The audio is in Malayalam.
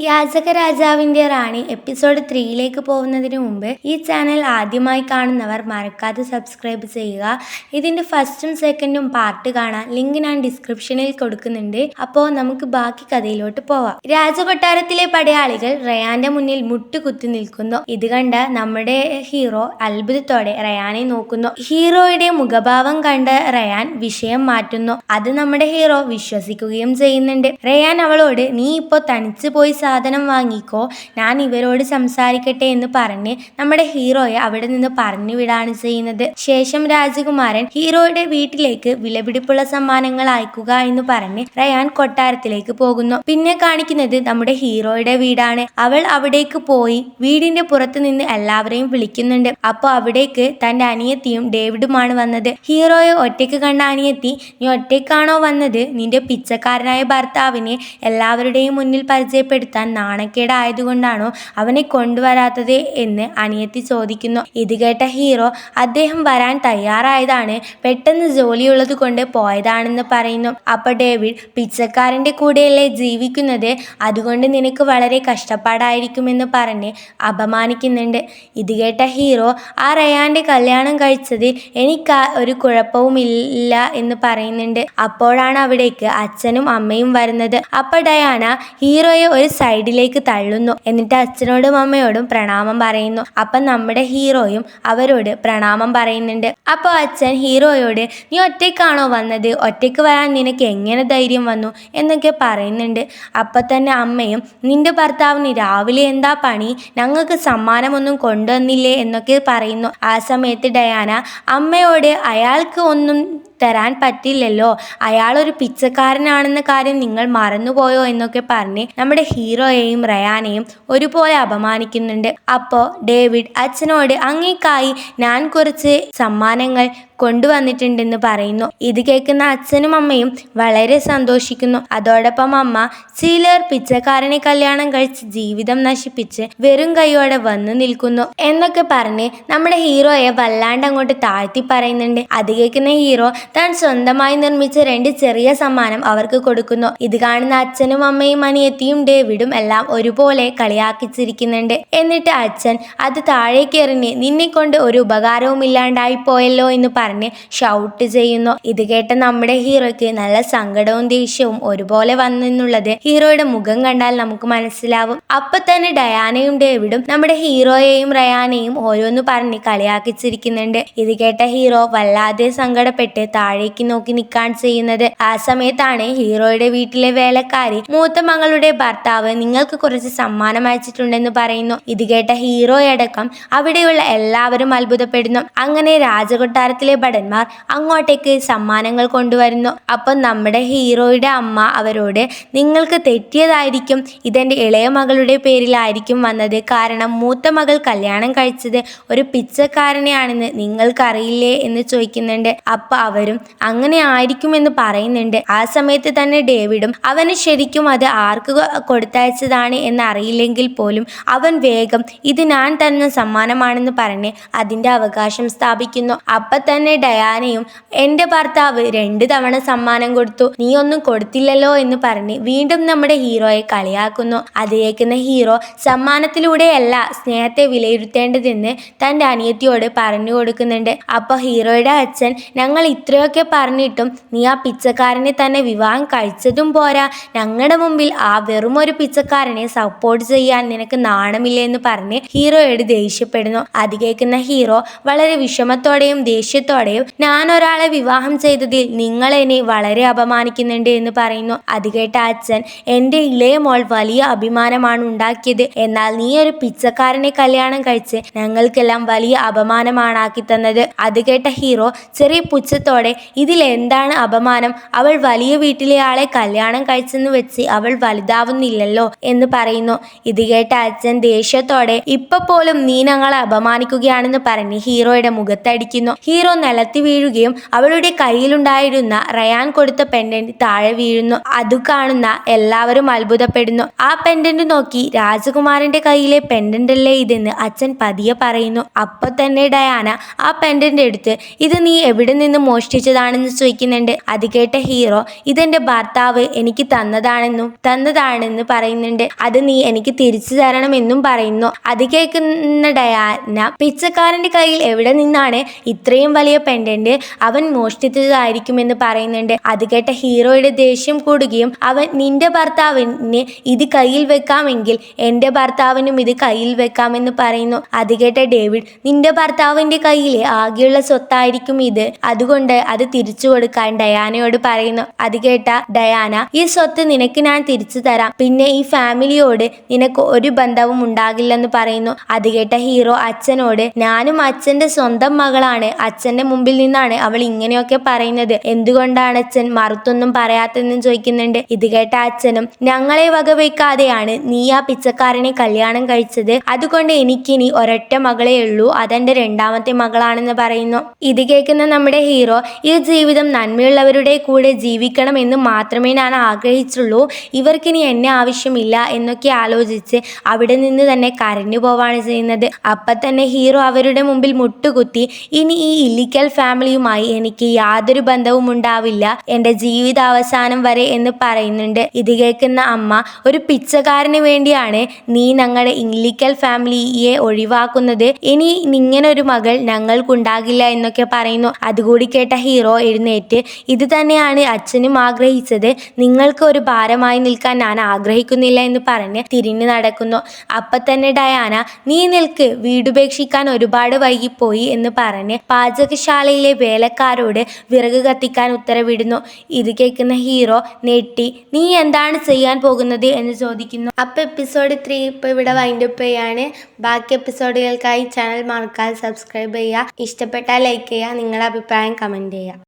യാചക രാജാവിന്റെ റാണി എപ്പിസോഡ് 3ലേക്ക് പോകുന്നതിന് മുമ്പ് ഈ ചാനൽ ആദ്യമായി കാണുന്നവർ മറക്കാതെ സബ്സ്ക്രൈബ് ചെയ്യുക. ഇതിന്റെ ഫസ്റ്റും സെക്കൻഡും പാർട്ട് കാണാൻ ലിങ്ക് ഞാൻ ഡിസ്ക്രിപ്ഷനിൽ കൊടുക്കുന്നുണ്ട്. അപ്പോൾ നമുക്ക് ബാക്കി കഥയിലോട്ട് പോവാം. രാജകൊട്ടാരത്തിലെ പടയാളികൾ റയാന്റെ മുന്നിൽ മുട്ടുകുത്തി നിൽക്കുന്നു. ഇത് കണ്ട നമ്മുടെ ഹീറോ അത്ഭുതത്തോടെ റയാനെ നോക്കുന്നു. ഹീറോയുടെ മുഖഭാവം കണ്ട റയാൻ വിഷയം മാറ്റുന്നു. അത് നമ്മുടെ ഹീറോ വിശ്വസിക്കുകയും ചെയ്യുന്നുണ്ട്. റയാൻ അവളോട് നീ ഇപ്പോൾ തനിച്ച് പോയി സാധനം വാങ്ങിക്കോ, ഞാൻ ഇവരോട് സംസാരിക്കട്ടെ എന്ന് പറഞ്ഞ് നമ്മുടെ ഹീറോയെ അവിടെ നിന്ന് പറഞ്ഞു വിടാണ് ചെയ്യുന്നത്. ശേഷം രാജകുമാരൻ ഹീറോയുടെ വീട്ടിലേക്ക് വിലപിടിപ്പുള്ള സമ്മാനങ്ങൾ അയക്കുക എന്ന് പറഞ്ഞ് റയാൻ കൊട്ടാരത്തിലേക്ക് പോകുന്നു. പിന്നെ കാണിക്കുന്നത് നമ്മുടെ ഹീറോയുടെ വീടാണ്. അവൾ അവിടേക്ക് പോയി വീടിന്റെ പുറത്ത് നിന്ന് എല്ലാവരെയും വിളിക്കുന്നുണ്ട്. അപ്പോൾ അവിടേക്ക് തന്റെ അനിയത്തിയും ഡേവിഡുമാണ് വന്നത്. ഹീറോയെ ഒറ്റയ്ക്ക് കണ്ട അനിയത്തി, നീ ഒറ്റയ്ക്കാണോ വന്നത്? നിന്റെ പിച്ചക്കാരനായ ഭർത്താവിനെ എല്ലാവരുടെയും മുന്നിൽ പരിചയപ്പെടുത്താൻ നാണക്കേടായതുകൊണ്ടാണോ അവനെ കൊണ്ടുവരാത്തത് എന്ന് അനിയത്തി ചോദിക്കുന്നു. ഇത് കേട്ട ഹീറോ അദ്ദേഹം വരാൻ തയ്യാറായതാണ്, പെട്ടെന്ന് ജോലിയുള്ളത് കൊണ്ട് പോയതാണെന്ന് പറയുന്നു. അപ്പൊ ഡേവിഡ്, പിച്ചക്കാരന്റെ കൂടെയല്ലേ ജീവിക്കുന്നത്, അതുകൊണ്ട് നിനക്ക് വളരെ കഷ്ടപ്പാടായിരിക്കുമെന്ന് പറഞ്ഞ് അപമാനിക്കുന്നുണ്ട്. ഇത് കേട്ട ഹീറോ, ആ റയാന്റെ കല്യാണം കഴിച്ചതിൽ എനിക്ക് ഒരു കുഴപ്പവുമില്ല എന്ന് പറയുന്നുണ്ട്. അപ്പോഴാണ് അവിടേക്ക് അച്ഛനും അമ്മയും വരുന്നത്. അപ്പൊ ഡയാന ഹീറോയെ ഒരു സൈഡിലേക്ക് തള്ളുന്നു. എന്നിട്ട് അച്ഛനോടും അമ്മയോടും പ്രണാമം പറയുന്നു. അപ്പം നമ്മുടെ ഹീറോയും അവരോട് പ്രണാമം പറയുന്നുണ്ട്. അപ്പോൾ അച്ഛൻ ഹീറോയോട് നീ ഒറ്റയ്ക്കാണോ വന്നത്, ഒറ്റയ്ക്ക് വരാൻ നിനക്ക് എങ്ങനെ ധൈര്യം വന്നു എന്നൊക്കെ പറയുന്നുണ്ട്. അപ്പം തന്നെ അമ്മയും നിന്റെ ഭർത്താവിന് രാവിലെ എന്താ പണി, ഞങ്ങൾക്ക് സമ്മാനമൊന്നും കൊണ്ടുവന്നില്ലേ എന്നൊക്കെ പറയുന്നു. ആ സമയത്ത് ഡയാന അമ്മയോട് അയാൾക്ക് ഒന്നും തരാൻ പറ്റില്ലല്ലോ, അയാളൊരു പിച്ചക്കാരനാണെന്ന കാര്യം നിങ്ങൾ മറന്നുപോയോ എന്നൊക്കെ പറഞ്ഞ് നമ്മുടെ ഹീറോയെയും റയാനെയും ഒരുപോലെ അപമാനിക്കുന്നുണ്ട്. അപ്പോൾ ഡേവിഡ് അച്ഛനോട് അങ്ങേക്കായി ഞാൻ കുറച്ച് സമ്മാനങ്ങൾ കൊണ്ടുവന്നിട്ടുണ്ടെന്ന് പറയുന്നു. ഇത് കേൾക്കുന്ന അച്ഛനും അമ്മയും വളരെ സന്തോഷിക്കുന്നു. അതോടൊപ്പം അമ്മ, ചിലർ പിച്ചക്കാരനെ കല്യാണം കഴിച്ച് ജീവിതം നശിപ്പിച്ച് വെറും കൈയോടെ വന്നു നിൽക്കുന്നു എന്നൊക്കെ പറഞ്ഞ് നമ്മുടെ ഹീറോയെ വല്ലാണ്ട് അങ്ങോട്ട് താഴ്ത്തി പറയുന്നുണ്ട്. അത് കേൾക്കുന്ന ഹീറോ താൻ സ്വന്തമായി നിർമ്മിച്ച 2 ചെറിയ സമ്മാനം അവർക്ക് കൊടുക്കുന്നു. ഇത് കാണുന്ന അച്ഛനും അമ്മയും അനിയത്തിയും ഡേവിഡും എല്ലാം ഒരുപോലെ കളിയാക്കിച്ചിരിക്കുന്നുണ്ട്. എന്നിട്ട് അച്ഛൻ അത് താഴേക്ക് എറിഞ്ഞ് നിന്നെ കൊണ്ട് ഒരു ഉപകാരവും ഇല്ലാണ്ടായി പോയല്ലോ എന്ന് പറഞ്ഞ് ഷൗട്ട് ചെയ്യുന്നു. ഇത് കേട്ട നമ്മുടെ ഹീറോയ്ക്ക് നല്ല സങ്കടവും ദേഷ്യവും ഒരുപോലെ വന്നെന്നുള്ളത് ഹീറോയുടെ മുഖം കണ്ടാൽ നമുക്ക് മനസ്സിലാവും. അപ്പൊ തന്നെ ഡയാനയും ഡേവിഡും നമ്മുടെ ഹീറോയെയും റയാനെയും ഓരോന്ന് പറഞ്ഞ് കളിയാക്കിച്ചിരിക്കുന്നുണ്ട്. ഇത് കേട്ട ഹീറോ വല്ലാതെ സങ്കടപ്പെട്ട് താഴേക്ക് നോക്കി നിൽക്കാൻ ചെയ്യുന്നത്. ആ സമയത്താണ് ഹീറോയുടെ വീട്ടിലെ വേലക്കാരി മൂത്ത മകളുടെ ഭർത്താവ് നിങ്ങൾക്ക് കുറച്ച് സമ്മാനം അയച്ചിട്ടുണ്ടെന്ന് പറയുന്നു. ഇത് കേട്ട ഹീറോയടക്കം അവിടെയുള്ള എല്ലാവരും അത്ഭുതപ്പെടുന്നു. അങ്ങനെ രാജകൊട്ടാരത്തിലെ ഭടന്മാർ അങ്ങോട്ടേക്ക് സമ്മാനങ്ങൾ കൊണ്ടുവരുന്നു. അപ്പം നമ്മുടെ ഹീറോയുടെ അമ്മ അവരോട് നിങ്ങൾക്ക് തെറ്റിയതായിരിക്കും, ഇതെന്റെ ഇളയ മകളുടെ പേരിലായിരിക്കും വന്നത്, കാരണം മൂത്ത മകൾ കല്യാണം കഴിച്ചത് ഒരു പിച്ചക്കാരനെയാണെന്ന് നിങ്ങൾക്കറിയില്ലേ എന്ന് ചോദിക്കുന്നുണ്ട്. അപ്പൊ അവരും അങ്ങനെ ആയിരിക്കുമെന്ന് പറയുന്നുണ്ട്. ആ സമയത്ത് തന്നെ ഡേവിഡും അവന് ശരിക്കും അത് ആർക്ക് കൊടുത്തയച്ചതാണ് എന്ന് അറിയില്ലെങ്കിൽ പോലും അവൻ വേഗം ഇത് ഞാൻ തന്ന സമ്മാനമാണെന്ന് പറഞ്ഞ് അതിന്റെ അവകാശം സ്ഥാപിക്കുന്നു. അപ്പൊ തന്നെ ഡയാനയും എന്റെ ഭർത്താവ് 2 തവണ സമ്മാനം കൊടുത്തു, നീ ഒന്നും കൊടുത്തില്ലല്ലോ എന്ന് പറഞ്ഞ് വീണ്ടും നമ്മുടെ ഹീറോയെ കളിയാക്കുന്നു. അത് കേൾക്കുന്ന ഹീറോ സമ്മാനത്തിലൂടെയല്ല സ്നേഹത്തെ വിലയിരുത്തേണ്ടതെന്ന് തന്റെ അനിയത്തിയോട് പറഞ്ഞു കൊടുക്കുന്നുണ്ട്. അപ്പൊ ഹീറോയുടെ അച്ഛൻ, ഞങ്ങൾ ഇത്രയൊക്കെ പറഞ്ഞിട്ടും നീ ആ പിച്ചക്കാരനെ തന്നെ വിവാഹം കഴിച്ചതും പോരാ, ഞങ്ങളുടെ മുമ്പിൽ ആ വെറും ഒരു പിച്ചക്കാരനെ സപ്പോർട്ട് ചെയ്യാൻ നിനക്ക് നാണമില്ലേ എന്ന് പറഞ്ഞ് ഹീറോയോട് ദേഷ്യപ്പെടുന്നു. അത് കേൾക്കുന്ന ഹീറോ വളരെ വിഷമത്തോടെയും ദേഷ്യത്തോടെയും ഞാൻ ഒരാളെ വിവാഹം ചെയ്തതിൽ നിങ്ങൾ എന്നെ വളരെ അപമാനിക്കുന്നുണ്ട് എന്ന് പറയുന്നു. അത് കേട്ട അച്ഛൻ, എന്റെ ഇളയ മോൾ വലിയ അഭിമാനമാണ് ഉണ്ടാക്കിയത്, എന്നാൽ നീ ഒരു പിച്ചക്കാരനെ കല്യാണം കഴിച്ച് ഞങ്ങൾക്കെല്ലാം വലിയ അപമാനമാണാക്കി തന്നത്. അത് കേട്ട ഹീറോ ചെറിയ പുച്ഛത്തോടെ, ഇതിൽ എന്താണ് അപമാനം, അവൾ വലിയ വീട്ടിലെ ആളെ കല്യാണം കഴിച്ചെന്ന് വെച്ച് അവൾ വലുതാവുന്നില്ലല്ലോ എന്ന് പറയുന്നു. ഇത് കേട്ട അച്ഛൻ ദേഷ്യത്തോടെ, ഇപ്പൊ പോലും നീ ഞങ്ങളെ അപമാനിക്കുകയാണെന്ന് പറഞ്ഞ് ഹീറോയുടെ മുഖത്തടിക്കുന്നു. ഹീറോ നിലത്തി വീഴുകയും അവളുടെ കയ്യിലുണ്ടായിരുന്ന റയാൻ കൊടുത്ത പെൻഡന്റ് താഴെ വീഴുന്നു. അത് കാണുന്ന എല്ലാവരും അത്ഭുതപ്പെടുന്നു. ആ പെൻഡന്റ് നോക്കി രാജകുമാരന്റെ കയ്യിലെ പെൻഡന്റ് അല്ലേ ഇതെന്ന് അച്ഛൻ പതിയെ പറയുന്നു. അപ്പൊ തന്നെ ഡയാന ആ പെൻഡന്റ് എടുത്ത് ഇത് നീ എവിടെ നിന്ന് മോഷ്ടിച്ചതാണെന്ന് ചോദിക്കുന്നുണ്ട്. അത് കേട്ട ഹീറോ ഇതെന്റെ ഭർത്താവ് എനിക്ക് തന്നതാണെന്ന് പറയുന്നുണ്ട്. അത് നീ എനിക്ക് തിരിച്ചു തരണമെന്നും പറയുന്നു. അത് കേൾക്കുന്ന ഡയാന പിച്ചക്കാരന്റെ കയ്യിൽ എവിടെ നിന്നാണ് ഇത്രയും വലിയ പെൻഡന്റ്, അവൻ മോഷ്ടിച്ചതായിരിക്കുമെന്ന് പറയുന്നുണ്ട്. അത് കേട്ട ഹീറോയുടെ ദേഷ്യം കൂടുകയും അവൻ നിന്റെ ഭർത്താവിന് ഇത് കയ്യിൽ വെക്കാമെങ്കിൽ എൻ്റെ ഭർത്താവിനും ഇത് കയ്യിൽ വെക്കാമെന്ന് പറയുന്നു. അത് കേട്ട ഡേവിഡ് നിന്റെ ഭർത്താവിന്റെ കയ്യിലെ ആകെയുള്ള സ്വത്തായിരിക്കും ഇത്, അതുകൊണ്ട് അത് തിരിച്ചു കൊടുക്കാൻ ഡയാനയോട് പറയുന്നു. അത് കേട്ട ഡയാന ഈ സ്വത്ത് നിനക്ക് ഞാൻ തിരിച്ചു തരാം, പിന്നെ ഈ ഫാമിലിയോട് നിനക്ക് ഒരു ബന്ധവും ഉണ്ടാകില്ലെന്ന് പറയുന്നു. അത് കേട്ട ഹീറോ അച്ഛനോട് ഞാനും അച്ഛന്റെ സ്വന്തം മകളാണ്, അച്ഛന്റെ മുമ്പിൽ നിന്നാണ് അവൾ ഇങ്ങനെയൊക്കെ പറയുന്നത്, എന്തുകൊണ്ടാണ് അച്ഛൻ മറുത്തൊന്നും പറയാത്തെന്നും ചോദിക്കുന്നുണ്ട്. ഇത് കേട്ട അച്ഛനും ഞങ്ങളെ വകവയ്ക്കാതെയാണ് നീ ആ പിച്ചക്കാരനെ കല്യാണം കഴിച്ചത്, അതുകൊണ്ട് എനിക്കിനി ഒരൊറ്റ മകളെ ഉള്ളൂ, അതെന്റെ രണ്ടാമത്തെ മകളാണെന്ന് പറയുന്നു. ഇത് കേൾക്കുന്ന നമ്മുടെ ഹീറോ ഈ ജീവിതം നന്മയുള്ളവരുടെ കൂടെ ജീവിക്കണം എന്ന് മാത്രമേ ഞാൻ ആഗ്രഹിച്ചുള്ളൂ, ഇവർക്കിനി എന്നെ ആവശ്യമില്ല എന്നൊക്കെ ആലോചിച്ച് അവിടെ നിന്ന് തന്നെ കരഞ്ഞു പോവാണ് ചെയ്യുന്നത്. അപ്പം തന്നെ ഹീറോ അവരുടെ മുമ്പിൽ മുട്ടുകുത്തി ഇനി ഈ ഇല്ലിക്കൽ ഫാമിലിയുമായി എനിക്ക് യാതൊരു ബന്ധവും ഉണ്ടാവില്ല എൻ്റെ ജീവിതാവസാനം വരെ എന്ന് പറയുന്നുണ്ട്. ഇത് കേൾക്കുന്ന അമ്മ ഒരു പിച്ചക്കാരന് വേണ്ടിയാണ് നീ ഞങ്ങളുടെ ഇല്ലിക്കൽ ഫാമിലിയെ ഒഴിവാക്കുന്നത്, ഇനി ഇങ്ങനൊരു മകൾ ഞങ്ങൾക്കുണ്ടാകില്ല എന്നൊക്കെ പറയുന്നു. അതുകൂടി കേട്ട ഹീറോ എഴുന്നേറ്റ് ഇത് തന്നെയാണ് അച്ഛനും ആഗ്രഹിച്ചത്, നിങ്ങൾക്ക് ഒരു ഭാരമായി നിൽക്കാൻ ഞാൻ ആഗ്രഹിക്കുന്നില്ല എന്ന് പറഞ്ഞ് തിരിഞ്ഞു നടക്കുന്നു. അപ്പം തന്നെ ഡയാന നീ നിൽക്ക്, വീടുപേക്ഷിക്കാൻ ഒരുപാട് വൈകിപ്പോയി എന്ന് പറഞ്ഞ് പാചകശാലയിലെ വേലക്കാരോട് വിറക് കത്തിക്കാൻ ഉത്തരവിടുന്നു. ഇത് കേൾക്കുന്ന ഹീറോ നെട്ടി നീ എന്താണ് ചെയ്യാൻ പോകുന്നത് എന്ന് ചോദിക്കുന്നു. അപ്പോൾ എപ്പിസോഡ് 3 ഇപ്പോൾ ഇവിടെ വൈൻഡപ്പ് ചെയ്യാണ്. ബാക്കി എപ്പിസോഡുകൾക്കായി ചാനൽ മറക്കാതെ സബ്സ്ക്രൈബ് ചെയ്യുക, ഇഷ്ടപ്പെട്ടാൽ ലൈക്ക് ചെയ്യുക, നിങ്ങളുടെ അഭിപ്രായം കമൻറ്റ് ചെയ്യുക.